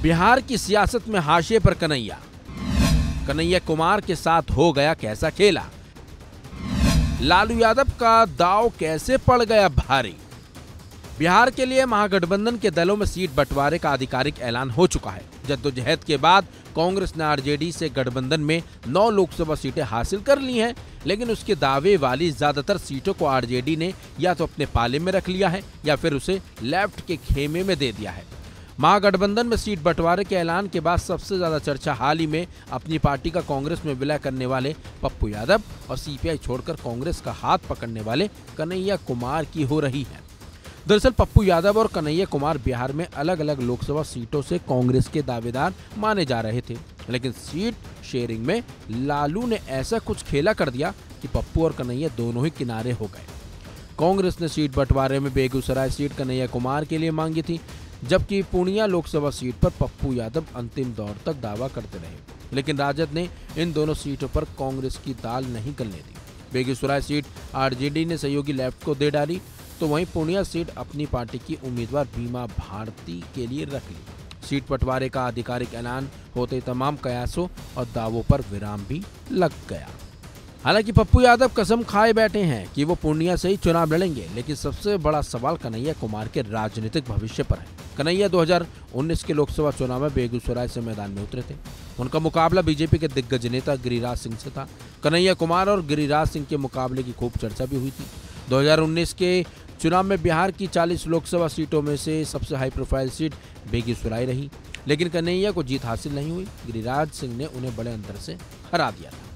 बिहार की सियासत में हाशिए पर कन्हैया कुमार के साथ हो गया कैसा खेला। लालू यादव का दांव कैसे पड़ गया भारी। बिहार के लिए महागठबंधन के दलों में सीट बंटवारे का आधिकारिक ऐलान हो चुका है। जद्दोजहद के बाद कांग्रेस ने आरजेडी से गठबंधन में 9 लोकसभा सीटें हासिल कर ली हैं, लेकिन उसके दावे वाली ज्यादातर सीटों को आरजेडी ने या तो अपने पाले में रख लिया है या फिर उसे लेफ्ट के खेमे में दे दिया है। महागठबंधन में सीट बंटवारे के ऐलान के बाद सबसे ज्यादा चर्चा हाल ही में अपनी पार्टी का कांग्रेस में विलय करने वाले पप्पू यादव और सीपीआई छोड़कर कांग्रेस का हाथ पकड़ने वाले कन्हैया कुमार की हो रही है। दरअसल पप्पू यादव और कन्हैया कुमार बिहार में अलग अलग लोकसभा सीटों से कांग्रेस के दावेदार माने जा रहे थे, लेकिन सीट शेयरिंग में लालू ने ऐसा कुछ खेला कर दिया कि पप्पू और कन्हैया दोनों ही किनारे हो गए। कांग्रेस ने सीट बंटवारे में बेगूसराय सीट कन्हैया कुमार के लिए मांगी थी, जबकि पूर्णिया लोकसभा सीट पर पप्पू यादव अंतिम दौर तक दावा करते रहे, लेकिन राजद ने इन दोनों सीटों पर कांग्रेस की दाल नहीं गलने दी। बेगूसराय सीट आरजेडी ने सहयोगी लेफ्ट को दे डाली, तो वहीं पूर्णिया सीट अपनी पार्टी की उम्मीदवार बीमा भारती के लिए रख ली। सीट बंटवारे का आधिकारिक ऐलान होते तमाम कयासों और दावों पर विराम भी लग गया। हालांकि पप्पू यादव कसम खाए बैठे हैं कि वो पूर्णिया से ही चुनाव लड़ेंगे, लेकिन सबसे बड़ा सवाल कन्हैया कुमार के राजनीतिक भविष्य पर है। कन्हैया 2019 के लोकसभा चुनाव में बेगूसराय से मैदान में उतरे थे। उनका मुकाबला बीजेपी के दिग्गज नेता गिरिराज सिंह से था। कन्हैया कुमार और गिरिराज सिंह के मुकाबले की खूब चर्चा भी हुई थी। 2019 के चुनाव में बिहार की 40 लोकसभा सीटों में से सबसे हाई प्रोफाइल सीट बेगूसराय रही, लेकिन कन्हैया को जीत हासिल नहीं हुई। गिरिराज सिंह ने उन्हें बड़े अंतर से हरा दिया था।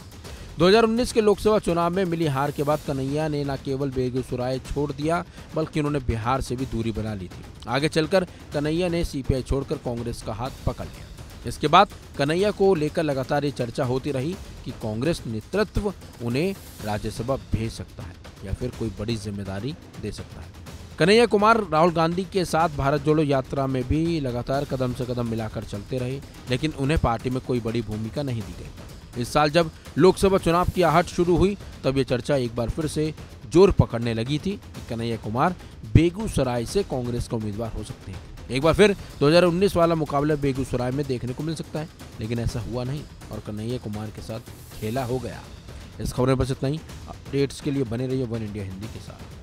2019 के लोकसभा चुनाव में मिली हार के बाद कन्हैया ने न केवल बेगूसराय छोड़ दिया, बल्कि उन्होंने बिहार से भी दूरी बना ली थी। आगे चलकर कन्हैया ने सीपीआई छोड़कर कांग्रेस का हाथ पकड़ लिया। इसके बाद कन्हैया को लेकर लगातार ये चर्चा होती रही कि कांग्रेस नेतृत्व उन्हें राज्यसभा भेज सकता है या फिर कोई बड़ी जिम्मेदारी दे सकता है। कन्हैया कुमार राहुल गांधी के साथ भारत जोड़ो यात्रा में भी लगातार कदम से कदम मिलाकर चलते रहे, लेकिन उन्हें पार्टी में कोई बड़ी भूमिका नहीं दी गई। इस साल जब लोकसभा चुनाव की आहट शुरू हुई, तब ये चर्चा एक बार फिर से जोर पकड़ने लगी थी कि कन्हैया कुमार बेगूसराय से कांग्रेस का उम्मीदवार हो सकते हैं। एक बार फिर 2019 वाला मुकाबला बेगूसराय में देखने को मिल सकता है, लेकिन ऐसा हुआ नहीं और कन्हैया कुमार के साथ खेला हो गया। इस खबर में बस इतना ही। अपडेट्स के लिए बने रहिए वन इंडिया हिंदी के साथ।